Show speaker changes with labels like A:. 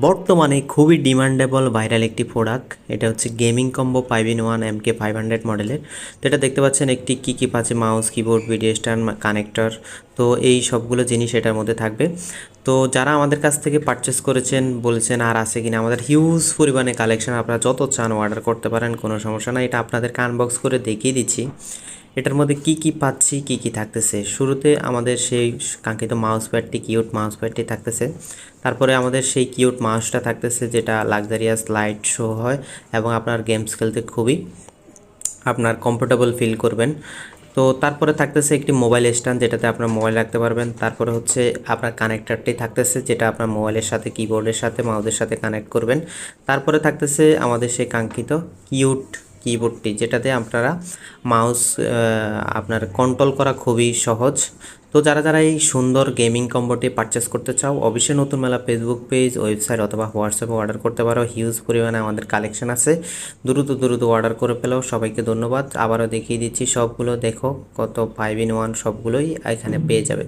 A: বর্তমানে খুবই demandable viral একটি প্রোডাক্ট। এটা হচ্ছে গেমিং কম্বো 5 in 1 MK500 মডেলের। তো এটা দেখতে পাচ্ছেন একটি কি পাচ্ছে mouse, keyboard, video stand, connector. তো এই সবগুলো জিনিস এটার মধ্যে থাকবে। তো যারা আমাদের কাছ থেকে পারচেস করেছেন বলেছেন আর আছে কিনা, আমাদের হিউজ পরিমাণে কালেকশন, আপনারা যত চান অর্ডার করতে পারেন, কোনো সমস্যা না। এটা আপনাদেরকে আনবক্স করে দেখিয়ে দিচ্ছি এটার মধ্যে কি পাচ্ছি, কি থাকতেছে। শুরুতে আমাদের সেই কাঙ্ক্ষিত মাউস প্যাডটি, কিউট মাউস প্যাডটি থাকতেছে। তারপরে আমাদের সেই কিউট মাউসটা থাকতেছে, যেটা লাক্সারিয়াস লাইট শো হয় এবং আপনার গেমস খেলতে খুবই আপনার কমফোর্টেবল ফিল করবেন। তো তারপরে থাকতেছে একটি মোবাইল স্ট্যান্ড, যেটাতে আপনার মোবাইল রাখতে পারবেন। তারপরে হচ্ছে আপনার কানেক্টরটি থাকতেছে, যেটা আপনার মোবাইলের সাথে, কিবোর্ডের সাথে, মাউসের সাথে কানেক্ট করবেন। তারপরে থাকতেছে আমাদের সেই কাঙ্ক্ষিত কিউট কিবোর্ডটি, যেটাতে আপনারা মাউস আপনার কন্ট্রোল করা খুবই সহজ। তো যারা এই সুন্দর গেমিং কম্বোটি পারচেস করতে চাও, অবশ্যই নতুন মেলা ফেসবুক পেজ, ওয়েবসাইট অথবা হোয়াটসঅ্যাপে অর্ডার করতে পারো। হিউজ পরিমাণে আমাদের কালেকশন আছে, দ্রুত অর্ডার করে ফেলো। সবাইকে ধন্যবাদ। আবারও দেখিয়ে দিচ্ছি সবগুলো, দেখো কত 5 in 1 সবগুলোই এখানে পেয়ে যাবে।